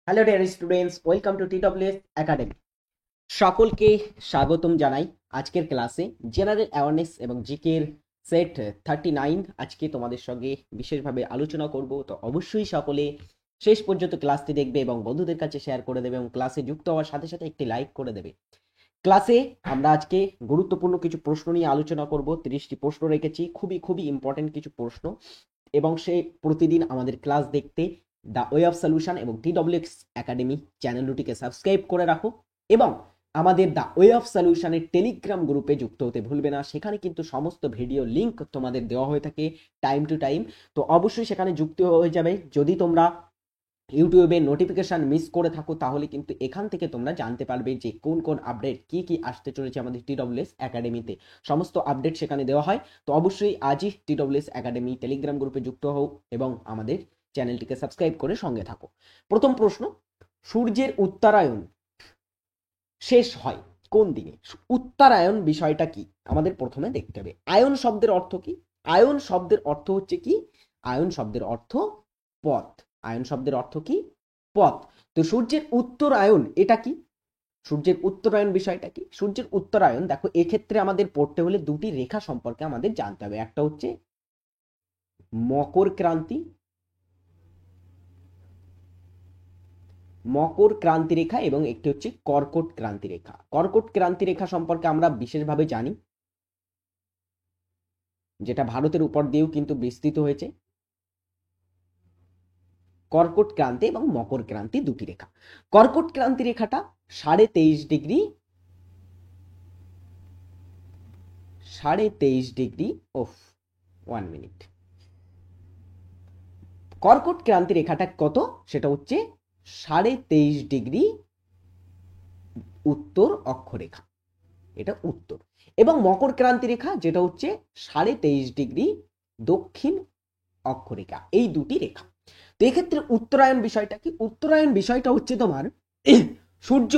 Hello dear students, welcome to TWS academy. সকলকে স্বাগতম জানাই আজকের ক্লাসে। জেনারেল অ্যাওয়ারনেস এবং জিকের সেট 39 আজকে তোমাদের সঙ্গে বিশেষভাবে আলোচনা করব। তো অবশ্যই সকলে শেষ পর্যন্ত ক্লাসটি দেখবে এবং বন্ধুদের কাছে শেয়ার করে দেবে এবং ক্লাসে যুক্ত হওয়ার সাথে সাথে একটি লাইক করে দেবে। ক্লাসে আমরা আজকে গুরুত্বপূর্ণ কিছু প্রশ্ন নিয়ে আলোচনা করব। 30টি প্রশ্ন রেখেছি, খুবই খুবই ইম্পর্টেন্ট কিছু প্রশ্ন, এবং সে প্রতিদিন আমাদের ক্লাস দেখতে দ্য ওয়ে অফ সলিউশন এবং TWS একাডেমি চ্যানেল দুটিকে সাবস্ক্রাইব করে রাখো এবং আমাদের দ্য ওয়ে অফ সলিউশনের টেলিগ্রাম গ্রুপে যুক্ত হতে ভুলবে না। সেখানে কিন্তু সমস্ত ভিডিও লিংক তোমাদের দেওয়া হয়ে থাকে টাইম টু টাইম। তো অবশ্যই সেখানে যুক্ত হয়ে যাবে। যদি তোমরা ইউটিউবে নোটিফিকেশন মিস করে থাকো তাহলে কিন্তু এখান থেকে তোমরা জানতে পারবে যে কোন কোন আপডেট কি কি আসতে চলেছে আমাদের TWS একাডেমিতে। সমস্ত আপডেট সেখানে দেওয়া হয়। তো অবশ্যই আজই TWS একাডেমি টেলিগ্রাম গ্রুপে যুক্ত হও এবং আমাদের চ্যানেলটিকে সাবস্ক্রাইব করে সঙ্গে থাকো। প্রথম প্রশ্ন, সূর্যের উত্তরায়ণ শেষ হয় কোন দিনে? উত্তরায়ণ বিষয়টা কি আমাদের প্রথমে দেখতে হবে। আয়ন শব্দের অর্থ কি? আয়ন শব্দের অর্থ হচ্ছে কি? আয়ন শব্দের অর্থ পথ। আয়ন শব্দের অর্থ কি? পথ। তো সূর্যের উত্তরায়ণ এটা কি? সূর্যের উত্তরায়ণ বিষয়টা কি? সূর্যের উত্তরায়ণ, দেখো এক্ষেত্রে আমাদের পড়তে হলে দুটি রেখা সম্পর্কে আমাদের জানতে হবে। একটা হচ্ছে মকর ক্রান্তি, মকর ক্রান্তি রেখা, এবং একটি হচ্ছে কর্কট ক্রান্তি রেখা। কর্কট ক্রান্তি রেখা সম্পর্কে আমরা বিশেষভাবে জানি, যেটা ভারতের উপর দিয়েও কিন্তু বিস্তৃত হয়েছে। কর্কট ক্রান্তি এবং মকর ক্রান্তি দুটি রেখা। কর্কট ক্রান্তি রেখাটা 23.5 ডিগ্রি, 23.5 ডিগ্রি, ওফ 1 মিনিট। কর্কট ক্রান্তি রেখাটা কত? সেটা হচ্ছে 23.5 ডিগ্রি উত্তর অক্ষরেখা, এটা উত্তর। এবং মকর ক্রান্তি রেখা যেটা হচ্ছে 23.5 ডিগ্রি দক্ষিণ অক্ষরেখা, এই দুটি রেখা। তো এক্ষেত্রে উত্তরায়ণ বিষয়টা কি? উত্তরায়ণ বিষয়টা হচ্ছে তোমার সূর্য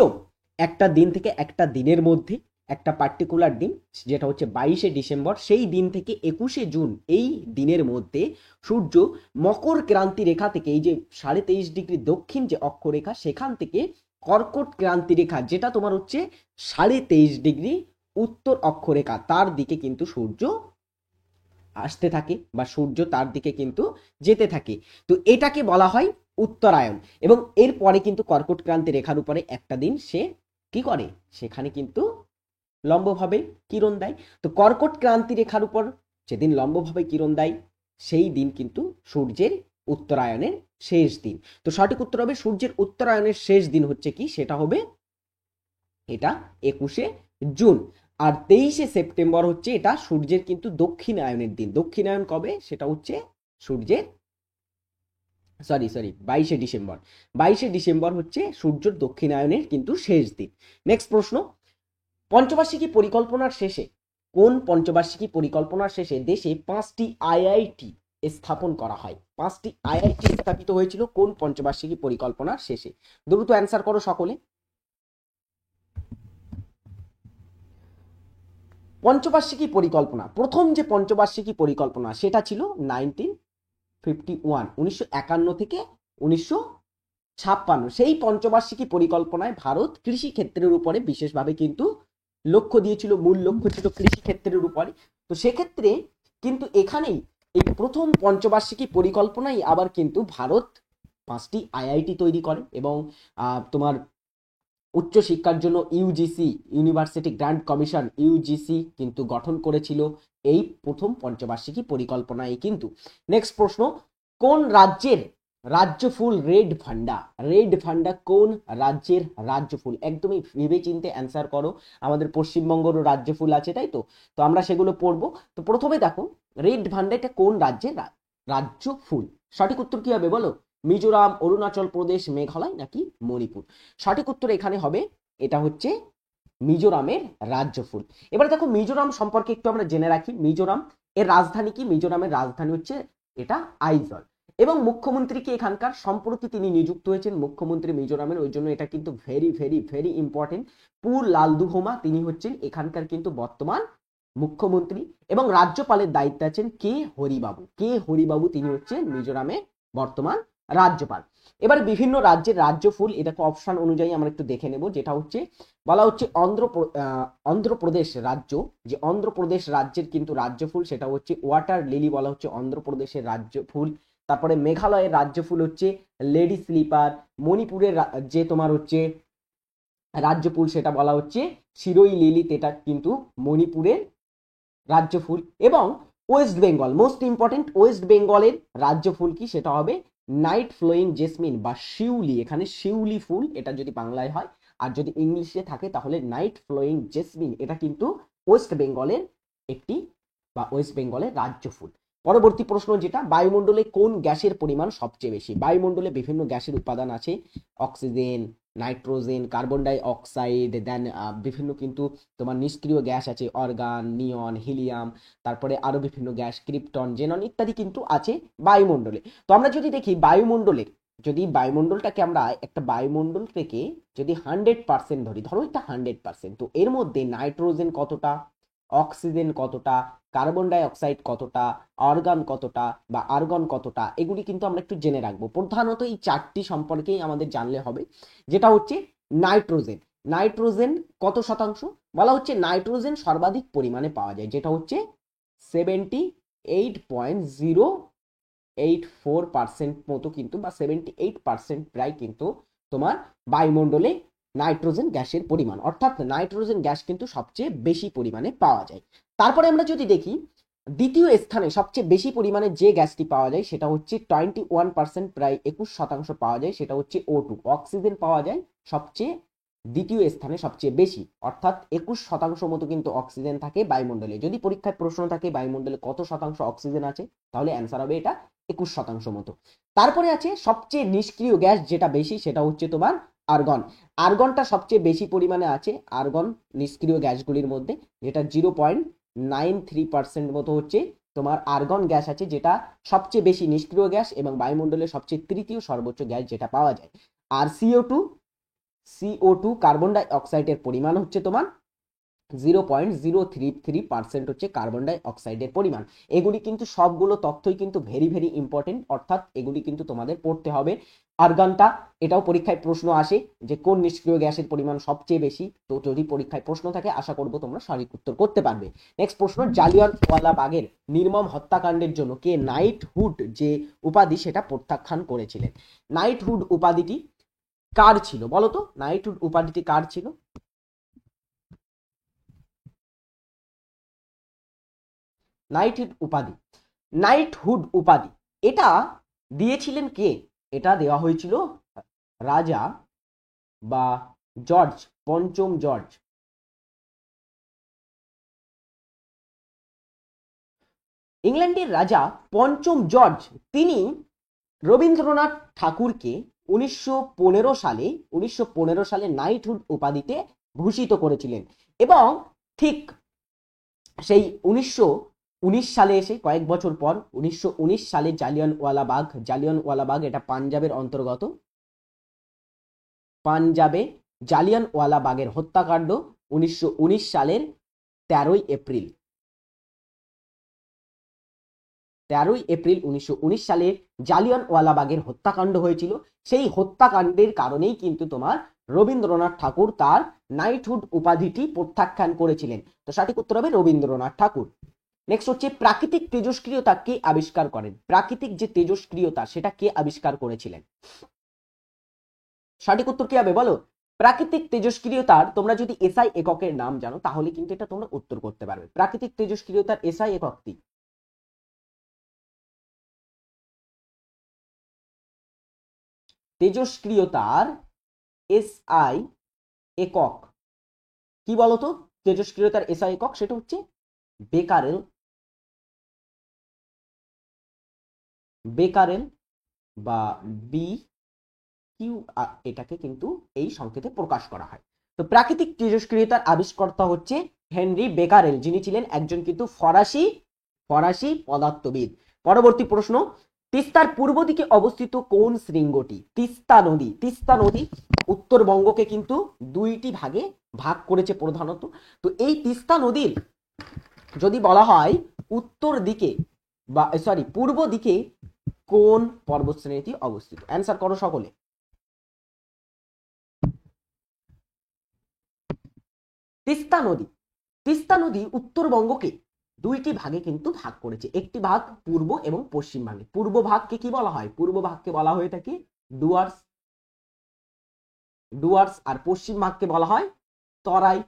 একটা দিন থেকে একটা দিনের মধ্যে, একটা পার্টিকুলার দিন যেটা হচ্ছে 22শে ডিসেম্বর, সেই দিন থেকে 21শে জুন, এই দিনের মধ্যে সূর্য মকর ক্রান্তি রেখা থেকে, এই যে 23.5 ডিগ্রি দক্ষিণ যে অক্ষরেখা, সেখান থেকে কর্কট ক্রান্তি রেখা যেটা তোমার হচ্ছে 23.5 ডিগ্রি উত্তর অক্ষরেখা, তার দিকে কিন্তু সূর্য আসতে থাকে বা সূর্য তার দিকে কিন্তু যেতে থাকে। তো এটাকে বলা হয় উত্তরায়ণ। এবং এরপরে কিন্তু কর্কট ক্রান্তি রেখার উপরে একটা দিন সে কি করে, সেখানে কিন্তু লম্বভাবে কিরণ দেয়। তো কর্কট ক্রান্তি রেখার উপর যেদিন লম্বভাবে কিরণ দেয় সেই দিন কিন্তু সূর্যের উত্তরায়ণের শেষ দিন। তো সঠিক উত্তর হবে সূর্যের উত্তরায়ণের শেষ দিন হচ্ছে কি, সেটা হবে এটা 21শে জুন। আর 23শে সেপ্টেম্বর হচ্ছে এটা সূর্যের কিন্তু দক্ষিণায়নের দিন। দক্ষিণায়ন কবে? সেটা হচ্ছে সূর্যের, সরি 22শে ডিসেম্বর। 22শে ডিসেম্বর হচ্ছে সূর্যের দক্ষিণায়নের কিন্তু শেষ দিন। নেক্সট প্রশ্ন, পঞ্চবার্ষিকী পরিকল্পনার শেষে, কোন পঞ্চবার্ষিকী পরিকল্পনার শেষে দেশে 5টি IIT স্থাপন করা হয়? 5টি IIT স্থাপিত হয়েছিল কোন পঞ্চবার্ষিকী পরিকল্পনার শেষে? দ্রুত অ্যান্সার করো সকলে। পঞ্চবার্ষিকী পরিকল্পনা, প্রথম যে পঞ্চবার্ষিকী পরিকল্পনা সেটা ছিল 1951 থেকে 1956। সেই পঞ্চবার্ষিকী পরিকল্পনায় ভারত কৃষি ক্ষেত্রের উপরে বিশেষভাবে কিন্তু লক্ষ্য দিয়েছিল, মূল লক্ষ্য ছিল কৃষি ক্ষেত্রের উপরে। তো সেক্ষেত্রে কিন্তু এখানেই এই প্রথম পঞ্চবার্ষিকী পরিকল্পনায় আবার কিন্তু ভারত 5টি IIT তৈরি করে এবং তোমার উচ্চশিক্ষার জন্য UGC, university grant commission, UGC কিন্তু গঠন করেছিল এই প্রথম পঞ্চবার্ষিকী পরিকল্পনায় কিন্তু। নেক্সট প্রশ্ন, কোন রাজ্যের রাজ্য ফুল রেড ভান্ডা? রেড ভান্ডা কোন রাজ্যের রাজ্য ফুল? একদমই ভেবে চিন্তে অ্যান্সার করো। আমাদের পশ্চিমবঙ্গেরও রাজ্য ফুল আছে, তাই তো? তো আমরা সেগুলো পড়বো। তো প্রথমে দেখো রেড ভান্ডা এটা কোন রাজ্যের রাজ্য ফুল? সঠিক উত্তর কি হবে বলো? মিজোরাম, অরুণাচল প্রদেশ, মেঘালয় নাকি মণিপুর? সঠিক উত্তর এখানে হবে এটা হচ্ছে মিজোরামের রাজ্য ফুল। এবার দেখো মিজোরাম সম্পর্কে একটু আমরা জেনে রাখি। মিজোরাম এর রাজধানী কি? মিজোরামের রাজধানী হচ্ছে এটা আইজল। এবং মুখ্যমন্ত্রী কি এখানকার? সম্প্রতি তিনি নিযুক্ত হয়েছেন মুখ্যমন্ত্রী মিজোরামের, ওই জন্য এটা কিন্তু ভেরি ভেরি ভেরি ইম্পর্টেন্ট। পুর লালদুহোমা তিনি হচ্ছেন এখানকার কিন্তু বর্তমান মুখ্যমন্ত্রী। এবং রাজ্যপালের দায়িত্বে আছেন কে হরিবাবু। কে হরিবাবু তিনি হচ্ছেন মিজোরামের বর্তমান রাজ্যপাল। এবার বিভিন্ন রাজ্যের রাজ্য ফুল, এটাকে অপশন অনুযায়ী আমরা একটু দেখে নেব। যেটা হচ্ছে বলা হচ্ছে অন্ধ্রপ্রদেশ রাজ্য, যে অন্ধ্রপ্রদেশ রাজ্যের কিন্তু রাজ্য ফুল সেটা হচ্ছে ওয়াটার লিলি বলা হচ্ছে অন্ধ্রপ্রদেশের রাজ্য ফুল। তারপরে মেঘালয়ের রাজ্য ফুল হচ্ছে লেডি স্লিপার। মণিপুরের যে তোমার হচ্ছে রাজ্য ফুল সেটা বলা হচ্ছে শিরোই লিলি, এটা কিন্তু মণিপুরের রাজ্য ফুল। এবং West Bengal, most important, West বেঙ্গলের রাজ্য ফুল কি, সেটা হবে নাইট ফ্লোয়িং জেসমিন বা শিউলি। এখানে শিউলি ফুল, এটা যদি বাংলায় হয়, আর যদি ইংলিশে থাকে তাহলে নাইট ফ্লোয়িং জেসমিন। এটা কিন্তু ওয়েস্ট বেঙ্গলের একটি বা ওয়েস্ট বেঙ্গলের রাজ্য ফুল। পরবর্তী প্রশ্ন যেটা, বায়ুমণ্ডলে কোন গ্যাসের পরিমাণ সবচেয়ে বেশি? বায়ুমণ্ডলে বিভিন্ন গ্যাসের উপাদান আছে, oxygen, nitrogen, carbon die oxide, দেন বিভিন্ন কিন্তু তোমার নিষ্ক্রিয় গ্যাস আছে, অর্গান, নিয়ন, হিলিয়াম, তারপরে আরো বিভিন্ন গ্যাস, ক্রিপ্টন, জেনন ইত্যাদি কিন্তু আছে বায়ুমণ্ডলে। তো আমরা যদি দেখি বায়ুমণ্ডলের, যদি বায়ুমণ্ডলটাকে আমরা একটা বায়ুমণ্ডল থেকে যদি 100% ধরি, ধরো এটা 100%, তো এর মধ্যে নাইট্রোজেন কতটা, অক্সিজেন কতটা, কার্বন ডাই অক্সাইড কতটা, অর্গান কতটা বা আর্গন কতটা, এগুলি কিন্তু আমরা একটু জেনে রাখবো। প্রধানত এই চারটি সম্পর্কেই আমাদের জানলে হবে। যেটা হচ্ছে নাইট্রোজেন, নাইট্রোজেন কত শতাংশ? বলা হচ্ছে নাইট্রোজেন সর্বাধিক পরিমাণে পাওয়া যায়, যেটা হচ্ছে 78.084% মতো কিন্তু, বা 78% প্রায় কিন্তু তোমার বায়ুমণ্ডলে নাইট্রোজেন গ্যাসের পরিমাণ, অর্থাৎ নাইট্রোজেন গ্যাস কিন্তু সবচেয়ে বেশি পরিমাণে পাওয়া যায়। তারপরে আমরা যদি দেখি দ্বিতীয় স্থানে সবচেয়ে বেশি পরিমাণে যে গ্যাসটি পাওয়া যায় সেটা হচ্ছে 21%, প্রায় 21% পাওয়া যায়, সেটা হচ্ছে O2। অক্সিজেন পাওয়া যায় সবচেয়ে দ্বিতীয় স্থানে সবচেয়ে বেশি, অর্থাৎ 21% মতো কিন্তু অক্সিজেন থাকে বায়ুমণ্ডলে। যদি পরীক্ষায় প্রশ্ন থাকে বায়ুমণ্ডলে কত শতাংশ অক্সিজেন আছে, তাহলে অ্যান্সার হবে এটা 21% মতো। তারপরে আছে সবচেয়ে নিষ্ক্রিয় গ্যাস যেটা বেশি, সেটা হচ্ছে তোমার আর্গন। আর্গনটা সবচেয়ে বেশি পরিমাণে আছে, আর্গন নিষ্ক্রিয় গ্যাসগুলির মধ্যে, যেটা 0.93% মতো হচ্ছে তোমার আর্গন গ্যাস আছে, যেটা সবচেয়ে বেশি নিষ্ক্রিয় গ্যাস এবং বায়ুমণ্ডলের সবচেয়ে তৃতীয় সর্বোচ্চ গ্যাস যেটা পাওয়া যায়। আর CO2 কার্বন ডাই অক্সাইডের পরিমাণ হচ্ছে তোমার 0.033% হচ্ছে কার্বন ডাই অক্সাইডের পরিমাণ। এগুলি কিন্তু সবগুলো তথ্যই কিন্তু ভেরি ভেরি ইম্পর্টেন্ট, অর্থাৎ এগুলি কিন্তু তোমাদের পড়তে হবে। আর্গনটা, এটাও পরীক্ষায় প্রশ্ন আসে যে কোন নিষ্ক্রিয় গ্যাসের পরিমাণ সবচেয়ে বেশি, তো যদি পরীক্ষায় প্রশ্ন থাকে আশা করব তোমরা সঠিক উত্তর করতে পারবে। নেক্সট প্রশ্ন, জালিয়ানওয়ালাবাগের নির্মম হত্যাকাণ্ডের জন্য কে নাইটহুড যে উপাধি সেটা প্রত্যাখ্যান করেছিলেন? নাইটহুড উপাধিটি কার ছিল বলো তো? নাইটহুড উপাধিটি কার ছিল? নাইটহুড উপাধি এটা দিয়েছিলেন কে? এটা দেওয়া হয়েছিল রাজা বা জর্জ, পঞ্চম জর্জ। ইংল্যান্ডের রাজা পঞ্চম জর্জ, তিনি রবীন্দ্রনাথ ঠাকুরকে 1915 সালে নাইটহুড উপাধিতে ভূষিত করেছিলেন। এবং ঠিক সেই 1919 সালে এসে কয়েক বছর পর 1919 সালে জালিয়ানওয়ালাবাগ এটা পাঞ্জাবের অন্তর্গত, পাঞ্জাবে জালিয়ানওয়ালাবাগের হত্যাকাণ্ড 1919 সালের 13ই এপ্রিল 1919 সালে জালিয়ানওয়ালাবাগের হত্যাকাণ্ড হয়েছিল। সেই হত্যাকাণ্ডের কারণেই কিন্তু তোমার রবীন্দ্রনাথ ঠাকুর তার নাইটহুড উপাধিটি প্রত্যাখ্যান করেছিলেন। তো সঠিক উত্তর হবে রবীন্দ্রনাথ ঠাকুর। নেক্সট হচ্ছে প্রাকৃতিক তেজস্ক্রিয়তা কে আবিষ্কার করেন? প্রাকৃতিক যে তেজস্ক্রিয়তা সেটা কে আবিষ্কার করেছিলেন? সঠিক উত্তর কি হবে বলো? প্রাকৃতিক তেজস্ক্রিয়তার তোমরা যদি এসআই এককের নাম জানো তাহলে কিন্তু এটা তোমরা উত্তর করতে পারবে। প্রাকৃতিক তেজস্ক্রিয়তার এসআই এককটি তেজস্ক্রিয়তার এসআই একক কি বলতো? তেজস্ক্রিয়তার এসআই একক সেটা হচ্ছে বেকারেল বা বি কিউ, এটাকে কিন্তু এই সংকেতে প্রকাশ করা হয়। তো প্রাকৃতিক তেজস্ক্রিয়তার আবিষ্কর্তা হচ্ছে হেনরি বেকারেল, যিনি ছিলেন একজন কিন্তু ফরাসি পদার্থবিদ। পরবর্তী প্রশ্ন, তিস্তার পূর্ব দিকে অবস্থিত কোন শৃঙ্গটি? তিস্তা নদী উত্তরবঙ্গকে কিন্তু দুইটি ভাগে ভাগ করেছে প্রধানত। তো এই তিস্তা নদীর যদি বলা হয় উত্তর দিকে বা পূর্ব দিকে কোন পর্বতশ্রেণীটি অবস্থিত? অ্যান্সার করো সকলে। তিস্তা নদী। তিস্তা নদী উত্তরবঙ্গকে দুইটি ভাগে কিন্তু ভাগ করেছে, একটি ভাগ পূর্ব এবং পশ্চিম ভাগে। পূর্ব ভাগকে কি বলা হয়? পূর্ব ভাগকে বলা হয়ে থাকে ডুয়ার্স, আর পশ্চিম ভাগকে বলা হয় তরাই।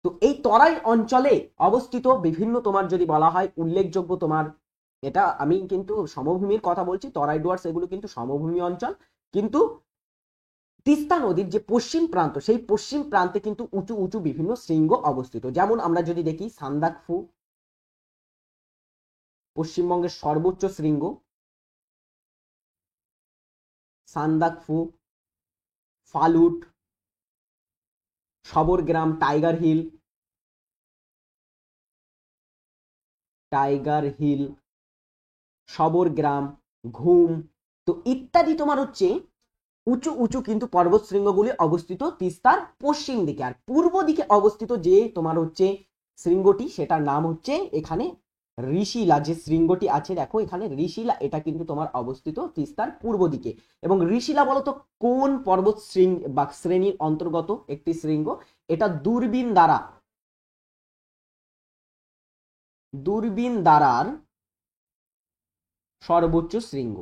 তো এই তরাই অঞ্চলে অবস্থিত বিভিন্ন তোমার যদি বলা হয় উল্লেখযোগ্য তোমার, এটা আমি কিন্তু সমভূমির কথা বলছি, তরাই ডুয়ার্স এগুলো কিন্তু সমভূমি অঞ্চল, কিন্তু তিস্তা নদীর যে পশ্চিম প্রান্ত সেই পশ্চিম প্রান্তে কিন্তু উঁচু উঁচু বিভিন্ন শৃঙ্গ অবস্থিত। যেমন আমরা যদি দেখি সান্দাকফু পশ্চিমবঙ্গের সর্বোচ্চ শৃঙ্গ, সান্দাকফু, ফালুট, সবরগ্রাম, টাইগার হিল, সবরগ্রাম, ঘুম, তো ইত্যাদি তোমার হচ্ছে উঁচু উঁচু কিন্তু পর্বত শৃঙ্গগুলি অবস্থিত তিস্তার পশ্চিম দিকে। আর পূর্ব দিকে অবস্থিত যে তোমার হচ্ছে শৃঙ্গটি, সেটার নাম হচ্ছে এখানে ঋষিলা। যে শৃঙ্গটি আছে দেখো এখানে ঋষিলা, এটা কিন্তু তোমার অবস্থিত তিস্তার পূর্ব দিকে। এবং ঋষিলা বলতো কোন পর্বত শৃঙ্গ বা শ্রেণীর অন্তর্গত একটি শৃঙ্গ? এটা দূরবীন দ্বারার সর্বোচ্চ শৃঙ্গ।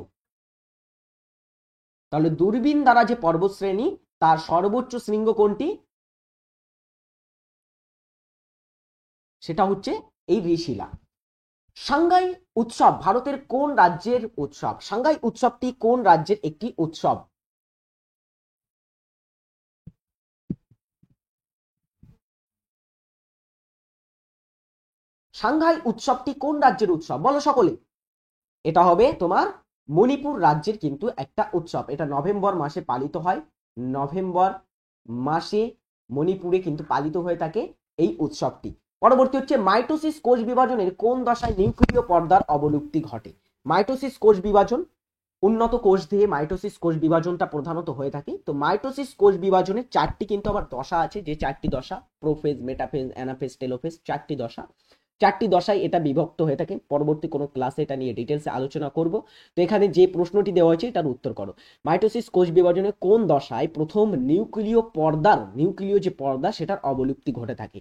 তাহলে দূরবীন দ্বারা যে পর্বত শ্রেণী তার সর্বোচ্চ শৃঙ্গ কোনটি? সেটা হচ্ছে এই ঋষিলা। সাংগাই উৎসব ভারতের কোন রাজ্যের উৎসব? সাংগাই উৎসবটি কোন রাজ্যের একটি উৎসব? সাংহাই উৎসবটি কোন রাজ্যের উৎসব বলো সকলে? এটা হবে তোমার মণিপুর রাজ্যের কিন্তু একটা উৎসব। এটা নভেম্বর মাসে পালিত হয়। নভেম্বর মাসে মণিপুরে কিন্তু পালিত হয়ে থাকে এই উৎসবটি। পরবর্তী হচ্ছে মাইটোসিস কোষ বিভাজনের কোন দশায় নিউক্লিয় পর্দার অবলুপ্তি ঘটে? মাইটোসিস কোষ বিভাজন, উন্নত কোষ দেহে মাইটোসিস কোষ বিভাজনটা প্রধানত হয়ে থাকে। তো মাইটোসিস কোষ বিভাজনের চারটি কিন্তু আবার দশা আছে, যে চারটি দশা প্রোফেজ, মেটাফেজ, অ্যানাফেজ, টেলোফেজ, চারটি দশায় এটা বিভক্ত হয়ে থাকে। পরবর্তী কোনো ক্লাসে এটা নিয়ে ডিটেলসে আলোচনা করব। তো এখানে যে প্রশ্নটি দেওয়া হয়েছে এটার উত্তর করো। মাইটোসিস কোষ বিভাজনের কোন দশায় প্রথম নিউক্লিয় যে পর্দা সেটার অবলুপ্তি ঘটে থাকে?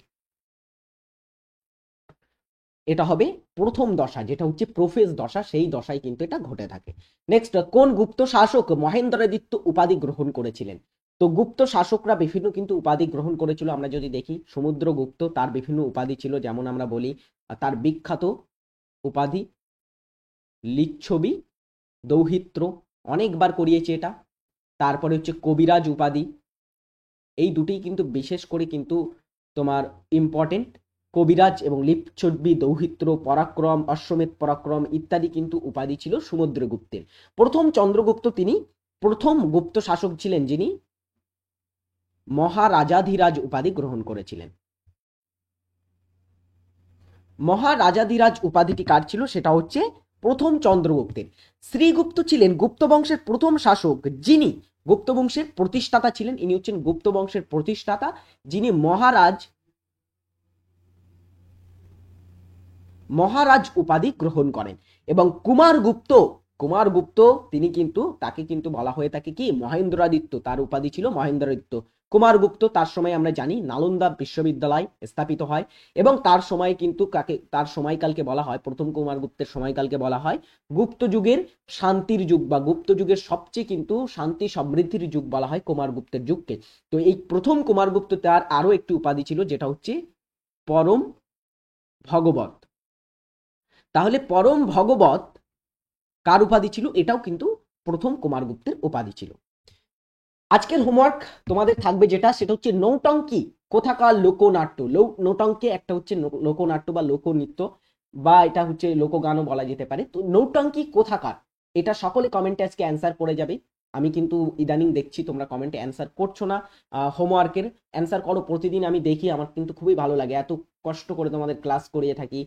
এটা হবে প্রথম দশা, যেটা হচ্ছে প্রোফেজ দশা, সেই দশায় কিন্তু এটা ঘটে থাকে। নেক্সট, কোন গুপ্ত শাসক মহেন্দ্রাদিত্য উপাধি গ্রহণ করেছিলেন? তো গুপ্ত শাসকরা বিভিন্ন কিন্তু উপাধি গ্রহণ করেছিল। আমরা যদি দেখি সমুদ্রগুপ্ত, তার বিভিন্ন উপাধি ছিল, যেমন আমরা বলি তার বিখ্যাত উপাধি লিচ্ছবি, দৌহিত্র, অনেকবার করিয়েছে এটা। তারপরে হচ্ছে কবিরাজ উপাধি, এই দুটি কিন্তু বিশেষ করে কিন্তু তোমার ইম্পর্টেন্ট। কবিরাজ এবং লিচ্ছবি, দৌহিত্র, পরাক্রম, অশ্বমেধ পরাক্রম ইত্যাদি কিন্তু উপাধি ছিল সমুদ্রগুপ্তের। প্রথম চন্দ্রগুপ্ত তিনি প্রথম গুপ্ত শাসক ছিলেন যিনি মহারাজাধিরাজ উপাধি গ্রহণ করেছিলেন। মহারাজাধিরাজ উপাধিটি কার ছিল? সেটা হচ্ছে প্রথম চন্দ্রগুপ্তের। শ্রীগুপ্ত ছিলেন গুপ্ত বংশের প্রথম শাসক যিনি গুপ্ত বংশের প্রতিষ্ঠাতা ছিলেন। ইনি হচ্ছেন গুপ্ত বংশের প্রতিষ্ঠাতা যিনি মহারাজ উপাধি গ্রহণ করেন। এবং কুমারগুপ্ত তিনি কিন্তু তাকে কিন্তু বলা হয়ে থাকে কি মহেন্দ্রাদিত্য, তার উপাধি ছিল মহেন্দ্রাদিত্য। কুমারগুপ্ত, তার সময় আমরা জানি নালন্দা বিশ্ববিদ্যালয় স্থাপিত হয় এবং তার সময় কিন্তু তার সময়কালকে বলা হয়, প্রথম কুমারগুপ্তের সময়কালকে বলা হয় গুপ্ত যুগের শান্তির যুগ বা গুপ্ত যুগের সবচেয়ে কিন্তু শান্তি সমৃদ্ধির যুগ বলা হয় কুমারগুপ্তের যুগকে। তো এই প্রথম কুমারগুপ্ত, তার আরো একটি উপাধি ছিল যেটা হচ্ছে পরম ভগবত। তাহলে পরম ভগবত কার উপাধি ছিল? এটাও কিন্তু প্রথম কুমারগুপ্তের উপাধি ছিল। আজকের হোমওয়ার্ক তোমাদের থাকবে যেটা, সেটা হচ্ছে নৌটঙ্কি কোথাকার লোকনাট্য। নৌটঙ্কি একটা হচ্ছে লোকনাট্য বা লোকনৃত্য, বা এটা হচ্ছে লোকগানও বলা যেতে পারে। তো নৌটঙ্কি কোথাকার, এটা সকলে কমেন্টে আজকে অ্যান্সার করে যাবে। আমি কিন্তু ইদানিং দেখছি তোমরা কমেন্টে অ্যান্সার করছো না। হোমওয়ার্কের অ্যান্সার করো, প্রতিদিন আমি দেখি, আমার কিন্তু খুবই ভালো লাগে, এত কষ্ট করে তোমাদের ক্লাস করিয়ে থাকি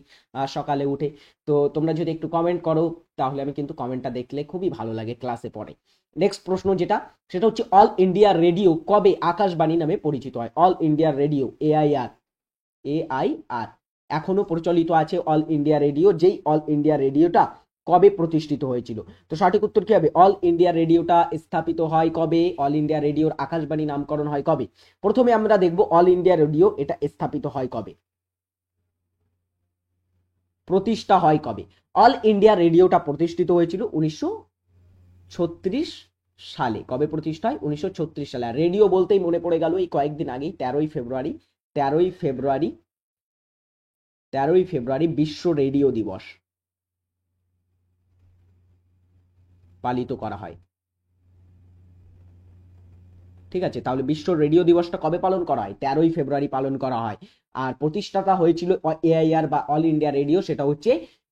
সকালে উঠে। তো তোমরা যদি একটু কমেন্ট করো তাহলে আমি কিন্তু কমেন্টটা দেখলে খুবই ভালো লাগে ক্লাসে পড়ে। নেক্সট প্রশ্ন যেটা, সেটা হচ্ছে অল ইন্ডিয়া রেডিও কবে আকাশবাণী নামে পরিচিত হয়? অল ইন্ডিয়া রেডিও এআইআর এখনো প্রচলিত আছে অল ইন্ডিয়া রেডিও। যেই অল ইন্ডিয়া রেডিওটা কবে প্রতিষ্ঠিত হয়েছিল? তো সঠিক উত্তর কি হবে? অল ইন্ডিয়া রেডিওটা স্থাপিত হয় কবে? অল ইন্ডিয়া রেডিওর আকাশবাণী নামকরণ হয় কবে? প্রথমে আমরা দেখব অল ইন্ডিয়া রেডিও এটা স্থাপিত হয় কবে, প্রতিষ্ঠা হয় কবে। অল ইন্ডিয়া রেডিওটা প্রতিষ্ঠিত হয়েছিল 1936 সালে। কবে প্রতিষ্ঠা হয়? 1936 সালে। আর রেডিও বলতেই মনে পড়ে গেল এই কয়েকদিন আগেই 13ই ফেব্রুয়ারি বিশ্ব রেডিও দিবস পালিত করা হয়। ঠিক আছে, তাহলে বিশ্ব রেডিও দিবসটা কবে পালন করা হয়? 13ই ফেব্রুয়ারি পালন করা হয়। আর প্রতিষ্ঠাতা হয়েছিল এআইআর বা অল ইন্ডিয়া রেডিও, সেটা হচ্ছে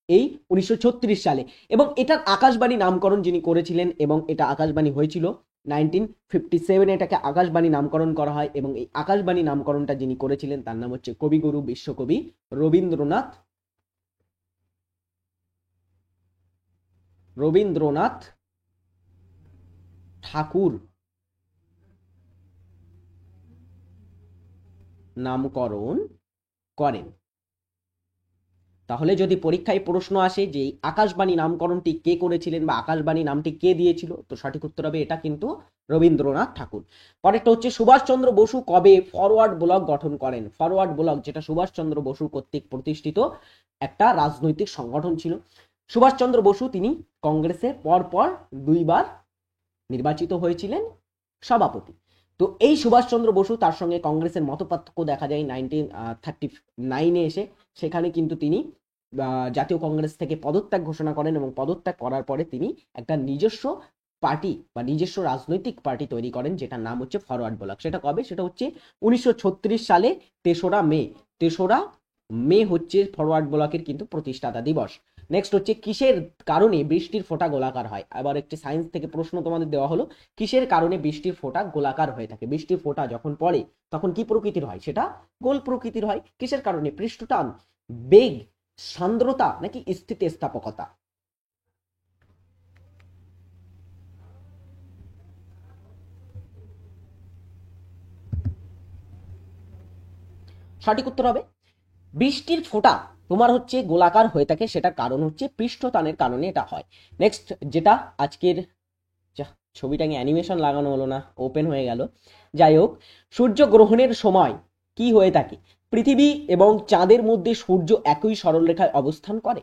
এই 1936 সালে। এবং এটার আকাশবাণী নামকরণ যিনি করেছিলেন, এবং এটা আকাশবাণী হয়েছিল 1957, এটাকে আকাশবাণী নামকরণ করা হয়। এবং এই আকাশবাণী নামকরণটা যিনি করেছিলেন তার নাম হচ্ছে কবিগুরু বিশ্বকবি রবীন্দ্রনাথ ঠাকুর নামকরণ করেন। তাহলে যদি পরীক্ষায় প্রশ্ন আসে যে আকাশবাণী নামকরণটি কে করেছিলেন বা আকাশবাণী নামটি কে দিয়েছিল, তো সঠিক উত্তর হবে এটা কিন্তু রবীন্দ্রনাথ ঠাকুর। পরেরটা হচ্ছে সুভাষচন্দ্র বসু কবে ফরওয়ার্ড ব্লক গঠন করেন? ফরওয়ার্ড ব্লক যেটা সুভাষচন্দ্র বসু কর্তৃক প্রতিষ্ঠিত একটা রাজনৈতিক সংগঠন ছিল। সুভাষচন্দ্র বসু তিনি কংগ্রেসে পরপর 2বার নির্বাচিত হয়েছিলেন সভাপতি। তো এই সুভাষচন্দ্র বসু, তার সঙ্গে কংগ্রেসের মতপার্থক্য দেখা যায় 1939-এ এসে। সেখানে কিন্তু তিনি জাতীয় কংগ্রেস থেকে পদত্যাগ ঘোষণা করেন, এবং পদত্যাগ করার পরে তিনি একটা নিজস্ব পার্টি বা নিজস্ব রাজনৈতিক পার্টি তৈরি করেন, যেটার নাম হচ্ছে ফরওয়ার্ড ব্লক। সেটা কবে? সেটা হচ্ছে 1936 সালে 3রা মে হচ্ছে ফরওয়ার্ড ব্লকের কিন্তু প্রতিষ্ঠাতা দিবস। নেক্সট হচ্ছে কিসের কারণে বৃষ্টির ফোঁটা গোলাকার হয়? আবার একটি সায়েন্স থেকে প্রশ্ন তোমাদের দেওয়া হলো, কিসের কারণে বৃষ্টির ফোঁটা গোলাকার হয়ে থাকে? বৃষ্টির ফোঁটা যখন পড়ে তখন কি প্রকৃতির হয়? সেটা গোল প্রকৃতির হয়। কিসের কারণে? পৃষ্ঠটান, বেগ, সান্দ্রতা নাকি স্থিতিস্থাপকতা? সঠিক উত্তর হবে বৃষ্টির ফোঁটা তোমার হচ্ছে গোলাকার হয়ে থাকে, সেটার কারণ হচ্ছে পৃষ্ঠটানের কারণে এটা হয়। নেক্সট যেটা আজকের, ছবিটাকে অ্যানিমেশন লাগানো হলো না, ওপেন হয়ে গেল। যাই হোক, সূর্য গ্রহণের সময় কি হয়ে থাকে? পৃথিবী এবং চাঁদের মধ্যে সূর্য একই সরলরেখায় অবস্থান করে।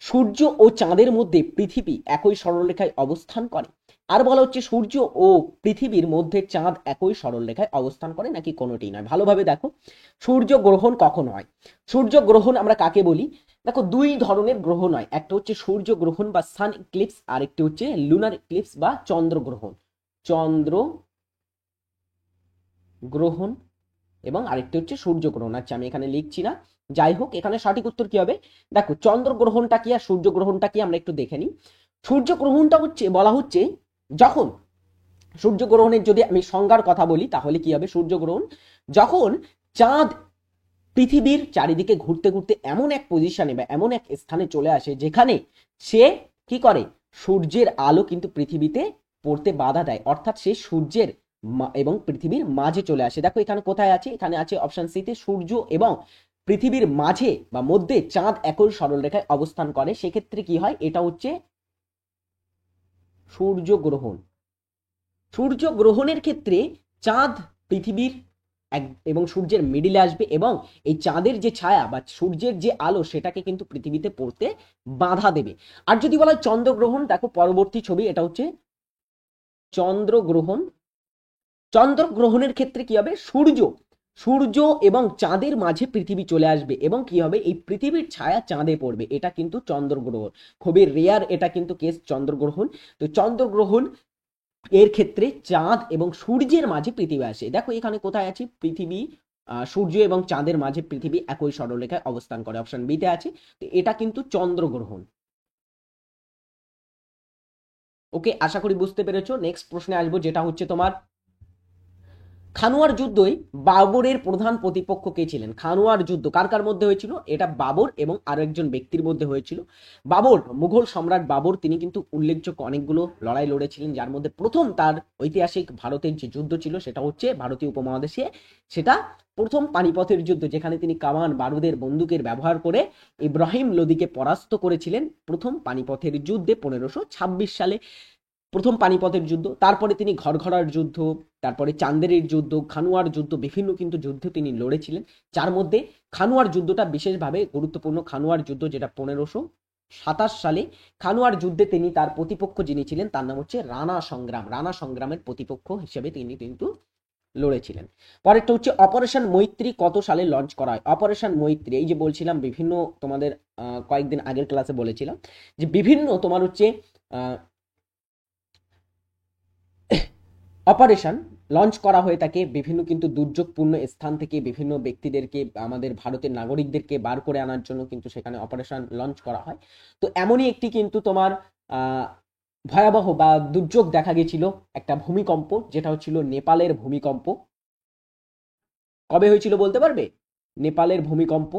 সূর্য ও চাঁদের মধ্যে পৃথিবী একই সরলরেখায় অবস্থান করে। আর বলা হচ্ছে সূর্য ও পৃথিবীর মধ্যে চাঁদ একই সরলরেখায় অবস্থান করে নাকি কোনোটি নয়। ভালোভাবে দেখো, সূর্য গ্রহণ কখন হয়? সূর্য গ্রহণ আমরা কাকে বলি? দেখো, 2 ধরনের গ্রহণ হয়। একটা হচ্ছে সূর্য গ্রহণ বা সান ইক্লিপস, আর একটি হচ্ছে লুনার ইক্লিপস বা চন্দ্র গ্রহণ এবং আরেকটি হচ্ছে সূর্য গ্রহণ। আচ্ছা, আমি এখানে লিখছি না। যাই হোক, এখানে সঠিক উত্তর কি হবে? দেখো, চন্দ্রগ্রহণটা কি আর সূর্য গ্রহণটা কি আমরা একটু দেখে নিই। সূর্য গ্রহণটা হচ্ছে, বলা হচ্ছে যখন সূর্যগ্রহণের যদি আমি সংজ্ঞার কথা বলি তাহলে কি হবে? সূর্যগ্রহণ যখন চাঁদ পৃথিবীর চারিদিকে ঘুরতে ঘুরতে এমন এক পজিশনে বা এমন এক স্থানে চলে আসে যেখানে সে কি করে? সূর্যের আলো কিন্তু পৃথিবীতে পড়তে বাধা দেয়, অর্থাৎ সে সূর্যের এবং পৃথিবীর মাঝে চলে আসে। দেখো এখানে কোথায় আছে? এখানে আছে অপশন সি তে, সূর্য এবং পৃথিবীর মাঝে বা মধ্যে চাঁদ একই সরলরেখায় অবস্থান করে। সেক্ষেত্রে কি হয়? এটা হচ্ছে সূর্যগ্রহণ। সূর্যগ্রহণের ক্ষেত্রে চাঁদ পৃথিবীর এবং সূর্যের মিডিলে আসবে, এবং এই চাঁদের যে ছায়া বা সূর্যের যে আলো সেটাকে কিন্তু পৃথিবীতে পড়তে বাধা দেবে। আর যদি বলা হয় চন্দ্রগ্রহণ, দেখো পরবর্তী ছবি, এটা হচ্ছে চন্দ্রগ্রহণ। চন্দ্রগ্রহণের ক্ষেত্রে কি হবে? সূর্য এবং চাঁদের মাঝে পৃথিবী চলে আসবে, এবং কি হবে? এই পৃথিবীর ছায়া চাঁদে পড়বে। এটা কিন্তু চন্দ্রগ্রহণ। খুবই রেয়ার এটা কিন্তু কেস, চন্দ্রগ্রহণ। তো চন্দ্রগ্রহণ এর ক্ষেত্রে চাঁদ এবং সূর্যের মাঝে পৃথিবী আসে। দেখো এখানে কোথায় আছে? পৃথিবী, সূর্য এবং চাঁদের মাঝে পৃথিবী একই সরলরেখায় অবস্থান করে, অপশন বি তে আছে। তো এটা কিন্তু চন্দ্রগ্রহণ। ওকে, আশা করি বুঝতে পেরেছো। নেক্সট প্রশ্নে আসবো, যেটা হচ্ছে তোমার খানুয়ার যুদ্ধে বাবরের প্রধান প্রতিপক্ষ কে ছিলেন? খানুয়ার যুদ্ধ কার কার মধ্যে হয়েছিল? এটা বাবর এবং আরো একজন ব্যক্তির মধ্যে হয়েছিল। বাবর, মুঘল সম্রাট বাবর, তিনি কিন্তু উল্লেখযোগ্য অনেকগুলো লড়াই লড়েছিলেন, যার মধ্যে প্রথম তার ঐতিহাসিক ভারতের যে যুদ্ধ ছিল সেটা হচ্ছে ভারতীয় উপমহাদেশে, সেটা প্রথম পানিপথের যুদ্ধ, যেখানে তিনি কামান, বারুদের, বন্দুকের ব্যবহার করে ইব্রাহিম লোদিকে পরাস্ত করেছিলেন প্রথম পানিপথের যুদ্ধে 1526 সালে। প্রথম পানিপথের যুদ্ধ, তারপরে তিনি ঘরঘরার যুদ্ধ, তারপরে চান্দেরের যুদ্ধ, খানুয়ার যুদ্ধ, বিভিন্ন কিন্তু যুদ্ধ তিনি লড়েছিলেন, যার মধ্যে খানুয়ার যুদ্ধটা বিশেষভাবে গুরুত্বপূর্ণ। খানুয়ার যুদ্ধ যেটা 1527 সালে, খানুয়ার যুদ্ধে তিনি তার প্রতিপক্ষ যিনি ছিলেন তার নাম হচ্ছে রাণা সংগ্রাম, রাণা সংগ্রামের প্রতিপক্ষ হিসেবে তিনি কিন্তু লড়েছিলেন। পরেরটা হচ্ছে অপারেশন মৈত্রী কত সালে লঞ্চ করা হয়? অপারেশন মৈত্রী, এই যে বলছিলাম বিভিন্ন, তোমাদের কয়েকদিন আগের ক্লাসে বলেছিলাম যে বিভিন্ন তোমার হচ্ছে অপারেশন লঞ্চ করা হয়ে থাকে বিভিন্ন কিন্তু দুর্যোগপূর্ণ স্থান থেকে বিভিন্ন ব্যক্তিদেরকে, আমাদের ভারতের নাগরিকদেরকে বার করে আনার জন্য কিন্তু সেখানে অপারেশন লঞ্চ করা হয়। তো এমনই একটি কিন্তু তোমার ভয়াবহ বা দুর্যোগ দেখা গেছিল, একটা ভূমিকম্প, যেটা হচ্ছিল নেপালের ভূমিকম্প। কবে হয়েছিল বলতে পারবে? নেপালের ভূমিকম্প।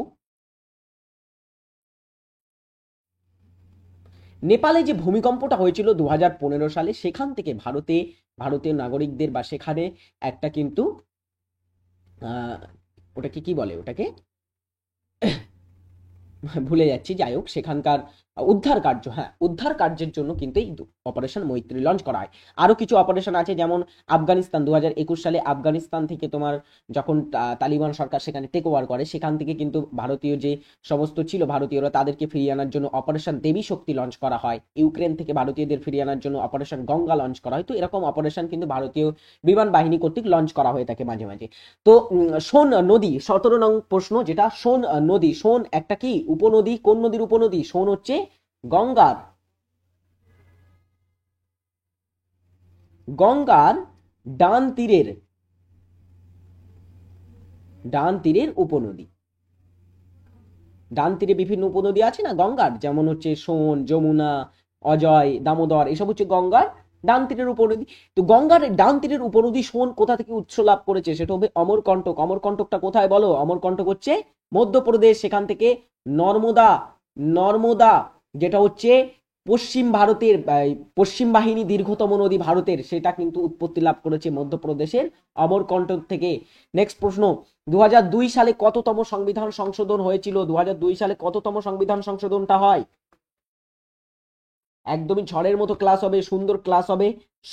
নেপালে যে ভূমিকম্পটা হয়েছিল 2015 সালে, সেখান থেকে ভারতীয় নাগরিকদের বা সেখানে একটা কিন্তু ওটাকে কি বলে, ওটাকে ভুলে যাচ্ছি, যাই হোক সেখানকার উদ্ধার কার্য, হ্যাঁ উদ্ধার কার্যের জন্য কিন্তু এই অপারেশন মৈত্রী লঞ্চ করা হয়। আরো কিছু অপারেশন আছে, যেমন আফগানিস্তান 2021 সালে আফগানিস্তান থেকে তোমার যখন তালিবান সরকার সেখানে টেক ওভার করে, সেখান থেকে কিন্তু ভারতীয় যে সমস্ত ছিল ভারতীয়রা তাদেরকে ফিরিয়ে আনার জন্য অপারেশন দেবী শক্তি লঞ্চ করা হয়। ইউক্রেন থেকে ভারতীয়দের ফিরিয়ে আনার জন্য অপারেশন গঙ্গা লঞ্চ করা হয়। তো এরকম অপারেশন কিন্তু ভারতীয় বিমান বাহিনী কর্তৃক লঞ্চ করা হয়ে থাকে মাঝে মাঝে। তো সোন নদী, 17 নং প্রশ্ন, যেটা সোন নদী, সোন একটা কি উপনদী, কোন নদীর উপনদী? সোন হচ্ছে গঙ্গার, গঙ্গার ডান তীরের উপনদী। ডান তীরে বিভিন্ন উপনদী আছে না গঙ্গার, যেমন হচ্ছে সোন, যমুনা, অজয়, দামোদর, এসব হচ্ছে গঙ্গার ডান তীরের উপনদী। তো গঙ্গার ডান তীরের উপনদী সোন কোথা থেকে উৎস লাভ করেছে? সেটা হবে অমরকণ্টক। অমরকণ্টকটা কোথায় বলো? অমরকণ্টক হচ্ছে মধ্যপ্রদেশ, সেখান থেকে নর্মদা, নর্মদা যেটা হচ্ছে পশ্চিম ভারতের পশ্চিম বাহিনী দীর্ঘতম নদী ভারতের, সেটা কিন্তু উৎপত্তি লাভ করেছে মধ্যপ্রদেশের অমরকণ্টক থেকে। নেক্সট প্রশ্ন, 2002 সালে কততম সংবিধান সংশোধন হয়েছিল? 2002 সালে কততম সংবিধান সংশোধনটা হয়? একদমই ঝড়ের মতো ক্লাস হবে, সুন্দর ক্লাস হবে,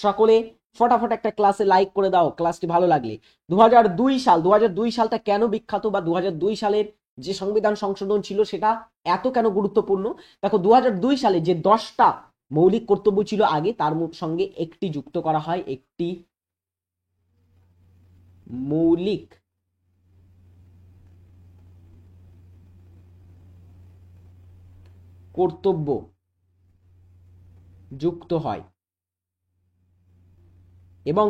সকলে ফটাফট একটা ক্লাসে লাইক করে দাও ক্লাসটি ভালো লাগলে। 2002 সালটা কেন বিখ্যাত, বা 2002 সালের যে সংবিধান সংশোধন ছিল সেটা এত কেন গুরুত্বপূর্ণ? দেখো 2002 সালে যে 10টা মৌলিক কর্তব্য ছিল আগে, তার সঙ্গে একটি যুক্ত করা হয়, একটি মৌলিক কর্তব্য যুক্ত হয় এবং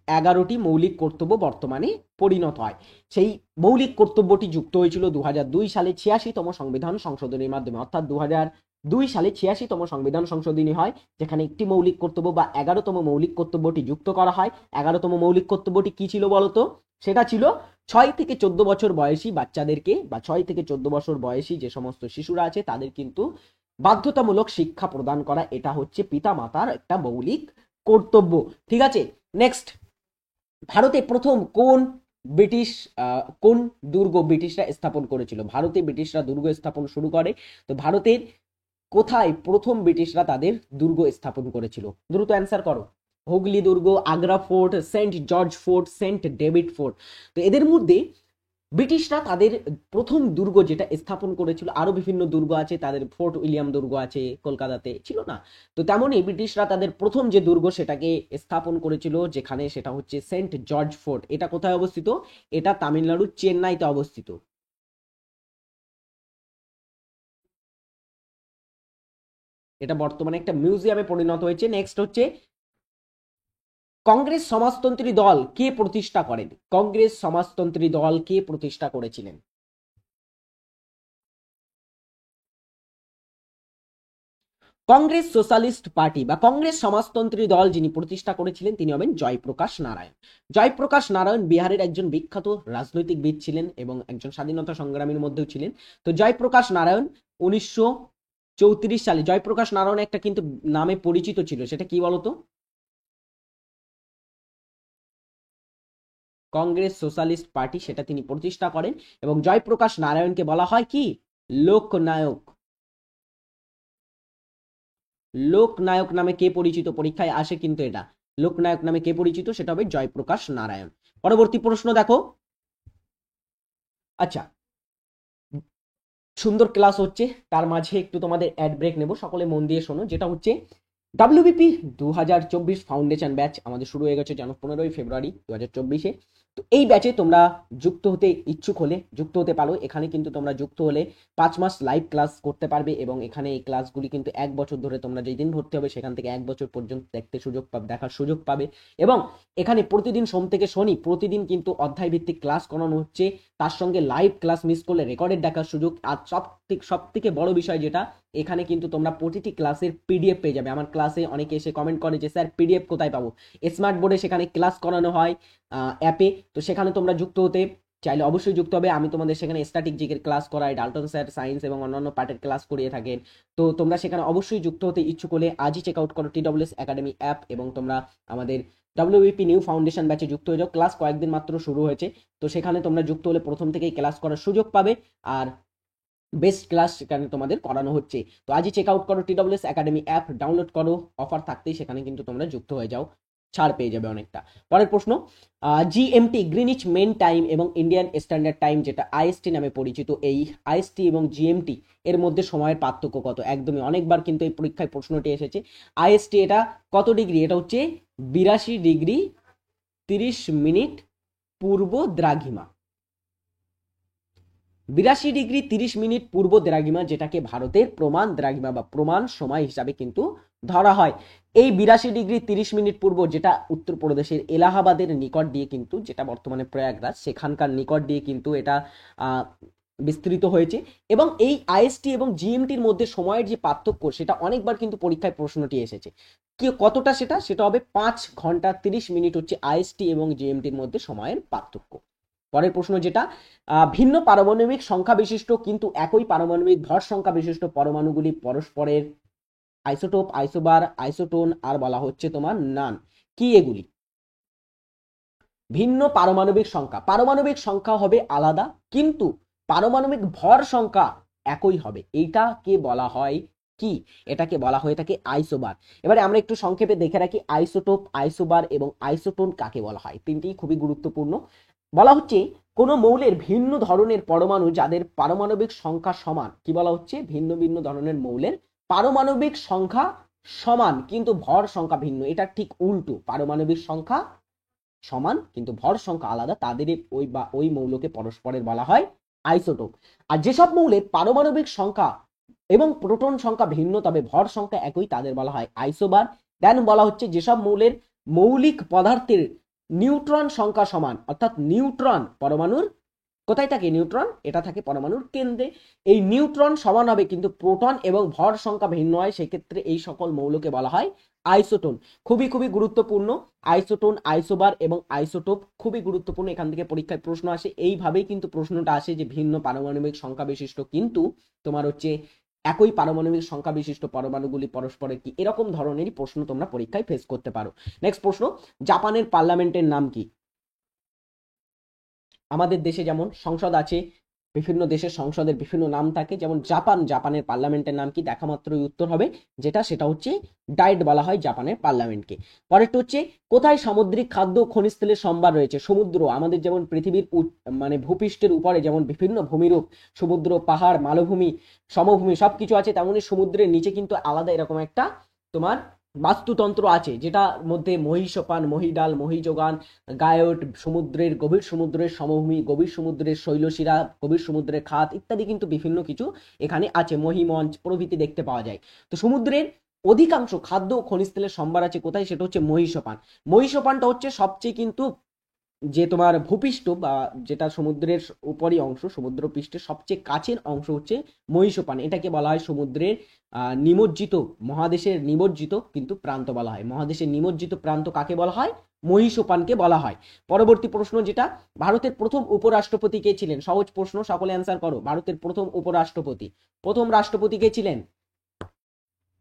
11টি মৌলিক কর্তব্য বর্তমানে পরিণত হয়। সেই মৌলিক কর্তব্যটি যুক্ত হয়েছিল 2002 সালে 86তম সংবিধান সংশোধনীর মাধ্যমে, অর্থাৎ 2002 সালে 86তম সংবিধান সংশোধনী হয়, যেখানে একটি মৌলিক কর্তব্য বা 11তম মৌলিক কর্তব্যটি যুক্ত করা হয়। 11তম মৌলিক কর্তব্যটি কি ছিল বলতো? সেটা ছিল 6 থেকে 14 বছর বয়সী বাচ্চাদেরকে, বা 6 থেকে 14 বছর বয়সী যে সমস্ত শিশুরা আছে তাদের কিন্তু বাধ্যতামূলক শিক্ষা প্রদান করা, এটা হচ্ছে পিতা মাতার একটা মৌলিক কর্তব্য। ঠিক আছে, নেক্সট, ভারতে প্রথম কোন দুর্গ ব্রিটিশরা স্থাপন করেছিল? ভারতে ব্রিটিশরা দুর্গ স্থাপন শুরু করে, তো ভারতের কোথায় প্রথম ব্রিটিশরা তাদের দুর্গ স্থাপন করেছিল? দ্রুত অ্যান্সার করো। হুগলি দুর্গ, Agra fort, Saint George fort, Saint David fort. তো এদের মধ্যে ব্রিটিশরা তাদের প্রথম দুর্গ যেটা স্থাপন করেছিল, আরো বিভিন্ন দুর্গ আছে, তাদের ফোর্ট উইলিয়াম দুর্গ আছে কলকাতাতে, ছিল না? তো তেমনই ব্রিটিশরা তাদের প্রথম যে দুর্গ সেটাকে স্থাপন করেছিল, যেখানে সেটা হচ্ছে সেন্ট জর্জ ফোর্ট। এটা কোথায় অবস্থিত? এটা তামিলনাড়ুর চেন্নাইতে অবস্থিত। এটা বর্তমানে একটা মিউজিয়ামে পরিণত হয়েছে। নেক্সট হচ্ছে, কংগ্রেস সমাজতন্ত্রী দল কে প্রতিষ্ঠা করেন? কংগ্রেস সমাজতন্ত্রী দল কে প্রতিষ্ঠা করেছিলেন? কংগ্রেস সোশ্যালিস্ট পার্টি বা কংগ্রেস সমাজতন্ত্রী দল যিনি প্রতিষ্ঠা করেছিলেন তিনি হবেন জয়প্রকাশ নারায়ণ। জয়প্রকাশ নারায়ণ বিহারের একজন বিখ্যাত রাজনৈতিকবিদ ছিলেন এবং একজন স্বাধীনতা সংগ্রামীর মধ্যেও ছিলেন। তো জয়প্রকাশ নারায়ণ 1934 সালে, জয়প্রকাশ নারায়ণ একটা কিন্তু নামে পরিচিত ছিল, সেটা কি বলতো? কংগ্রেস সোশ্যালিস্ট পার্টি, সেটা তিনি প্রতিষ্ঠা করেন এবং জয়প্রকাশ নারায়ণকে বলা হয় কি লোকনায়ক। লোকনায়ক নামে কে পরিচিত? পরীক্ষায় আসে কিন্তু এটা, লোকনায়ক নামে কে পরিচিত, সেটা হবে জয়প্রকাশ নারায়ণ। পরবর্তী প্রশ্ন দেখো। আচ্ছা, সুন্দর ক্লাস হচ্ছে, তার মাঝে একটু তোমাদের অ্যাড ব্রেক নেব, সকলে মন দিয়ে শোনো। যেটা হচ্ছে ডাব্লিউবিপি 2024 ফাউন্ডেশন ব্যাচ আমাদের শুরু হয়ে গেছে জানো 15ই ফেব্রুয়ারি 2024-এ। তো এই ব্যাচে তোমরা যুক্ত হতে ইচ্ছুক হলে যুক্ত হতে পারো। এখানে কিন্তু তোমরা যুক্ত হলে 5 মাস লাইভ ক্লাস করতে পারবে এবং এখানে এই ক্লাসগুলি কিন্তু 1 বছর ধরে তোমরা যেই দিন ভর্তি হবে সেখান থেকে 1 বছর পর্যন্ত দেখার সুযোগ পাবে। এবং এখানে প্রতিদিন সোম থেকে শনি প্রতিদিন কিন্তু অধ্যায় ভিত্তিক ক্লাস করানো হচ্ছে, তার সঙ্গে লাইভ ক্লাস মিস করলে রেকর্ডেড দেখার সুযোগ। আর সব থেকে বড় বিষয় যেটা, এখানে কিন্তু তোমরা প্রতিটি ক্লাসের পিডিএফ পেয়ে যাবে। আমার ক্লাসে অনেকে এসে কমেন্ট করে যে স্যার পিডিএফ কোথায় পাবো? স্মার্ট বোর্ডে সেখানে ক্লাস করানো হয় অ্যাপে, তো সেখানে তোমরা যুক্ত হতে চাইলে অবশ্যই যুক্ত হবে। আমি তোমাদের সেখানে স্ট্যাটিক জিকের ক্লাস করাই, ডাল্টন স্যার সায়েন্স এবং অন্যান্য পার্টের ক্লাস করিয়ে থাকেন। তো তোমরা সেখানে অবশ্যই যুক্ত হতে ইচ্ছুক হলে আজই চেক আউট করো TWS একাডেমি অ্যাপ এবং তোমরা আমাদের WBP নিউ ফাউন্ডেশন ব্যাচে যুক্ত হয়ে যাও। ক্লাস কয়েকদিন মাত্র শুরু হয়েছে, তো সেখানে তোমরা যুক্ত হলে প্রথম থেকেই ক্লাস করার সুযোগ পাবে আর বেস্ট ক্লাস সেখানে তোমাদের করানো হচ্ছে। তো আজই চেক আউট করো TWS একাডেমি অ্যাপ, ডাউনলোড করো, অফার থাকতেই সেখানে কিন্তু তোমরা যুক্ত হয়ে যাও, ছাড় পেয়ে যাবে অনেকটা। পরের প্রশ্ন, GMT গ্রিনিচ মেন টাইম এবং ইন্ডিয়ান স্ট্যান্ডার্ড টাইম যেটা IST নামে পরিচিত, এই IST এবং GMT এর মধ্যে সময়ের পার্থক্য কত? একদমই, অনেকবার কিন্তু এই পরীক্ষায় প্রশ্নটি এসেছে। IST এটা কত ডিগ্রি? এটা হচ্ছে 82 ডিগ্রি 30 মিনিট পূর্ব দ্রাঘিমা। 82 ডিগ্রি 30 মিনিট পূর্ব দ্রাঘিমা, যেটাকে ভারতের প্রমাণ দ্রাঘিমা বা প্রমাণ সময় হিসাবে কিন্তু ধরা হয়। এই 82 ডিগ্রি 30 মিনিট পূর্ব, যেটা উত্তরপ্রদেশের এলাহাবাদের নিকট দিয়ে কিন্তু, যেটা বর্তমানে প্রয়াগরাজ সেখানকার নিকট দিয়ে কিন্তু এটা বিস্তৃত হয়েছে। এবং এই IST এবং GMTর মধ্যে সময়ের যে পার্থক্য সেটা অনেকবার কিন্তু পরীক্ষায় প্রশ্নটি এসেছে। কি কতটা? সেটা হবে 5 ঘন্টা 30 মিনিট হচ্ছে IST এবং GMTর মধ্যে সময়ের পার্থক্য। পরের প্রশ্ন যেটা, ভিন্ন পারমাণবিক সংখ্যা বিশিষ্ট কিন্তু একই পারমাণবিক ভর সংখ্যা বিশিষ্ট পরমাণুগুলি পরস্পরের আইসোটোপ, আইসোবার, আইসোটোন আর বলা হচ্ছে তোমার নান। কি এগুলি? ভিন্ন পারমাণবিক সংখ্যা, পারমাণবিক সংখ্যা হবে আলাদা কিন্তু পারমাণবিক ভর সংখ্যা একই হবে। এইটাকে বলা হয় কি? এটাকে বলা হয়ে থাকে আইসোবার। এবারে আমরা একটু সংক্ষেপে দেখে রাখি আইসোটোপ, আইসোবার এবং আইসোটোন কাকে বলা হয়। তিনটি খুবই গুরুত্বপূর্ণ। বলা হচ্ছে কোন মৌলের ভিন্ন ধরনের পরমাণু যাদের পারমাণবিক সংখ্যা সমান, কি বলা হচ্ছে? ভিন্ন ভিন্ন ধরনের মৌলের পারমাণবিক সংখ্যা সমান কিন্তু ভর সংখ্যা ভিন্ন। এটা ঠিক উল্টো, পারমাণবিক সংখ্যা সমান কিন্তু ভর সংখ্যা আলাদা, তাদের ওই মৌলকে পরস্পরের বলা হয় আইসোটোপ। আর যেসব মৌলের পারমাণবিক সংখ্যা এবং প্রোটন সংখ্যা ভিন্ন তবে ভর সংখ্যা একই, তাদের বলা হয় আইসোবার। দেন বলা হচ্ছে যেসব মৌলের মৌলিক পদার্থের নিউট্রন সংখ্যা সমান, অর্থাৎ নিউট্রন পরমাণুর কোথায় থাকে? নিউট্রন এটা থাকে পরমাণুর কেন্দ্রে। এই নিউট্রন সমান হবে কিন্তু প্রোটন এবং ভর সংখ্যা ভিন্ন হয়, সেক্ষেত্রে এই সকল মৌলকে বলা হয় আইসোটোন। খুবই খুবই গুরুত্বপূর্ণ। আইসোটোন, আইসোবার এবং আইসোটোপ খুবই গুরুত্বপূর্ণ, এখান থেকে পরীক্ষায় প্রশ্ন আসে। এইভাবেই কিন্তু প্রশ্নটা আসে যে ভিন্ন পারমাণবিক সংখ্যা বিশিষ্ট কিন্তু তোমার হচ্ছে একই পারমাণবিক সংখ্যা বিশিষ্ট পরমাণুগুলি পরস্পরের কি, এরকম ধরনেরই প্রশ্ন তোমরা পরীক্ষায় ফেস করতে পারো। নেক্সট প্রশ্ন, জাপানের পার্লামেন্টের নাম কি? আমাদের দেশে যেমন সংসদ আছে, বিভিন্ন দেশের সংসদের বিভিন্ন নাম থাকে, যেমন জাপানের পার্লামেন্টের নাম কি? দেখা মাত্রই উত্তর হবে সেটা হচ্ছে ডায়েট বলা হয় জাপানের পার্লামেন্টকে। পরেরটা হচ্ছে কোথায় সামুদ্রিক খাদ্য খনিজ তেলের সম্ভার রয়েছে? সমুদ্র, আমাদের যেমন পৃথিবীর মানে ভূপৃষ্ঠের উপরে যেমন বিভিন্ন ভূমিরূপ, সমুদ্র, পাহাড়, মালভূমি, সমভূমি সবকিছু আছে, তেমনি সমুদ্রের নিচে কিন্তু আলাদা এরকম একটা তোমার বাস্তুতন্ত্র আছে, যেটার মধ্যে মহীসোপান, মহীডাল, মহীযোগান, গায়ট, সমুদ্রের গভীর সমুদ্রের সমভূমি, গভীর সমুদ্রের শৈলশিরা, গভীর সমুদ্রের খাত ইত্যাদি কিন্তু বিভিন্ন কিছু এখানে আছে, মহীমঞ্চ প্রভৃতি দেখতে পাওয়া যায়। তো সমুদ্রের অধিকাংশ খাদ্য ও খনিজ তেলের সম্ভার আছে কোথায়? সেটা হচ্ছে মহীসোপান। মহীসোপানটা হচ্ছে সবচেয়ে কিন্তু যে তোমার ভূপৃষ্ঠ বা যেটা সমুদ্রের উপরই অংশ, সমুদ্র পৃষ্ঠের সবচেয়ে কাছের অংশ হচ্ছে মহীসোপান। এটাকে বলা হয় সমুদ্রের নিমজ্জিত, মহাদেশের নিমজ্জিত কিন্তু প্রান্ত বলা হয়। মহাদেশের নিমজ্জিত প্রান্ত কাকে বলা হয়? মহীসোপানকে বলা হয়। পরবর্তী প্রশ্ন যেটা, ভারতের প্রথম উপরাষ্ট্রপতি কে ছিলেন? সহজ প্রশ্ন, সকলে অ্যান্সার করো। ভারতের প্রথম উপরাষ্ট্রপতি, প্রথম রাষ্ট্রপতি কে ছিলেন?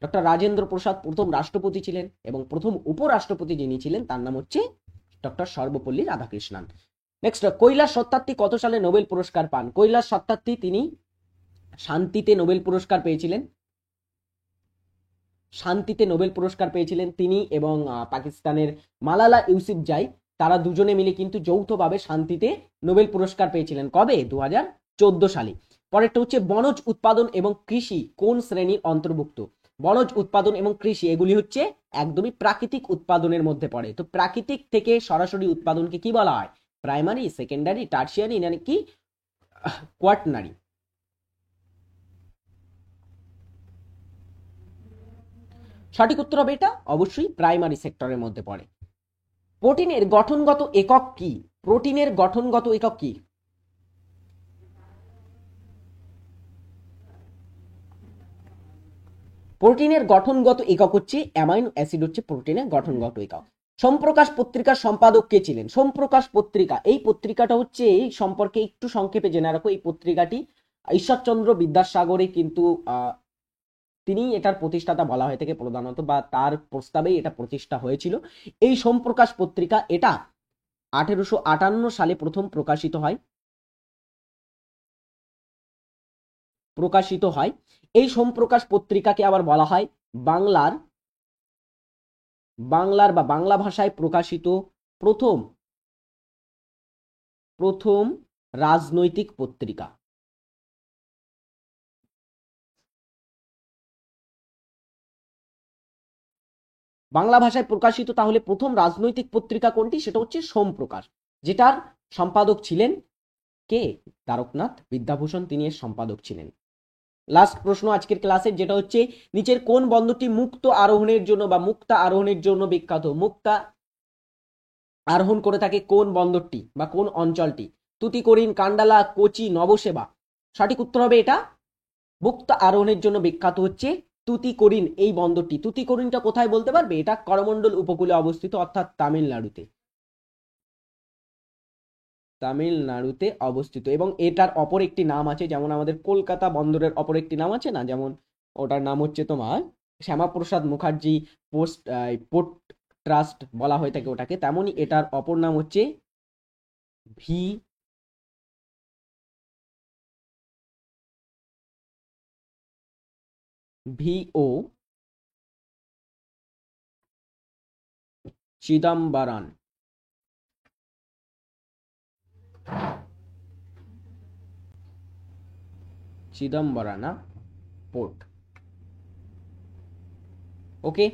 ডক্টর রাজেন্দ্র প্রসাদ প্রথম রাষ্ট্রপতি ছিলেন, এবং প্রথম উপরাষ্ট্রপতি যিনি ছিলেন তার নাম হচ্ছে ডক্টর সর্বপল্লী রাধাকৃষ্ণন। নেক্সট, কৈলাস সত্যার্থী কত সালে নোবেল পুরস্কার পান? কৈলাস সত্যার্থী তিনি শান্তিতে নোবেল পুরস্কার পেয়েছিলেন। শান্তিতে নোবেল পুরস্কার পেয়েছিলেন তিনি এবং পাকিস্তানের মালালা ইউসুফজাই, তারা দুজনে মিলে কিন্তু যৌথভাবে শান্তিতে নোবেল পুরস্কার পেয়েছিলেন। কবে? 2014 সালে। পরেরটা হচ্ছে বনজ উৎপাদন এবং কৃষি কোন শ্রেণীর অন্তর্ভুক্ত? বনজ উৎপাদন এবং কৃষি এগুলি হচ্ছে একদমই প্রাকৃতিক উৎপাদনের মধ্যে পড়ে। তো প্রাকৃতিক থেকে সরাসরি উৎপাদনকে কি বলা হয়? প্রাইমারি, সেকেন্ডারি, টার্সিয়ারি নাকি কোয়াটারনারি? সঠিক উত্তর হবে এটা অবশ্যই প্রাইমারি সেক্টরের মধ্যে পড়ে। প্রোটিনের গঠনগত একক কি? প্রোটিনের গঠনগত একক কি? প্রোটিনের গঠনগত একক হচ্ছে অ্যামাইনো অ্যাসিড, হচ্ছে প্রোটিনের গঠনগত একক। সোমপ্রকাশ পত্রিকার সম্পাদক কে ছিলেন? সোমপ্রকাশ পত্রিকা, এই পত্রিকাটা হচ্ছে, এই সম্পর্কে একটু সংক্ষেপে জেনে রাখো, এই পত্রিকাটি ঈশ্বরচন্দ্র বিদ্যাসাগরে কিন্তু তিনি এটার প্রতিষ্ঠাতা বলা হয়ে থাকে প্রধানত, বা তার প্রস্তাবেই এটা প্রতিষ্ঠা হয়েছিল। এই সোমপ্রকাশ পত্রিকা এটা 1858 সালে প্রথম প্রকাশিত হয়। এই সোমপ্রকাশ পত্রিকাকে আবার বলা হয় বাংলার বা বাংলা ভাষায় প্রকাশিত প্রথম রাজনৈতিক পত্রিকা। বাংলা ভাষায় প্রকাশিত তাহলে প্রথম রাজনৈতিক পত্রিকা কোনটি? সেটা হচ্ছে সোমপ্রকাশ, যেটার সম্পাদক ছিলেন কে? তারকনাথ বিদ্যাভূষণ, তিনি এর সম্পাদক ছিলেন। লাস্ট প্রশ্ন আজকের ক্লাসের, যেটা হচ্ছে নিচের কোন বন্দরটি মুক্ত আরোহণের জন্য বা মুক্তা আরোহণের জন্য বিখ্যাত? মুক্তা আরোহণ করে থাকে কোন বন্দরটি বা কোন অঞ্চলটি? তুতিকোরিন, কান্ডালা, কোচি, নবসেবা? সঠিক উত্তর হবে এটা মুক্তা আরোহণের জন্য বিখ্যাত হচ্ছে তুতিকোরিন এই বন্দরটি। তুতিকোরিনটা কোথায় বলতে পারবে? এটা করমণ্ডল উপকূলে অবস্থিত, অর্থাৎ তামিলনাড়ুতে অবস্থিত। এবং এটার অপর একটি নাম আছে, যেমন আমাদের কলকাতা বন্দরের অপর একটি নাম আছে না, যেমন ওটার নাম হচ্ছে তোমার শ্যামাপ্রসাদ মুখার্জি পোর্ট ট্রাস্ট বলা হয়ে থাকে ওটাকে, তেমনি এটার অপর নাম হচ্ছে ভি ভিও চিদম্বরম পোর্ট। ওকে,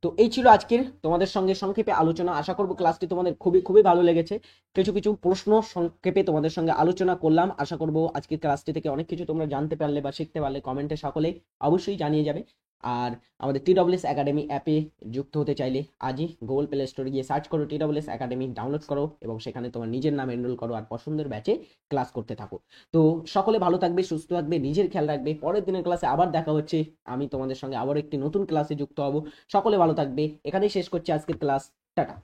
তো এই ছিল আজকের তোমাদের সঙ্গে সংক্ষেপে আলোচনা। আশা করব ক্লাসটি তোমাদের খুবই খুবই ভালো লেগেছে। কিছু কিছু প্রশ্ন সংক্ষেপে তোমাদের সঙ্গে আলোচনা করলাম। আশা করব আজকের ক্লাসটি থেকে অনেক কিছু তোমরা জানতে পারলে বা শিখতে পারলে। কমেন্টে সকলে অবশ্যই জানিয়ে যাবে। আর আমাদের TWS একাডেমি অ্যাপে যুক্ত হতে চাইলে আজই গুগল প্লে স্টোরে গিয়ে সার্চ করো TWS একাডেমি, ডাউনলোড করো এবং সেখানে তোমার নিজের নাম এনরোল করো আর পছন্দের ব্যাচে ক্লাস করতে থাকো। তো সকলে ভালো থাকবে, সুস্থ থাকবে, নিজের খেয়াল রাখবে। পরের দিনের ক্লাসে আবার দেখা হচ্ছে, আমি তোমাদের সঙ্গে আবার একটি নতুন ক্লাসে যুক্ত হব। সকলে ভালো থাকবে। এখানেই শেষ করছি আজকের ক্লাস। টাটা।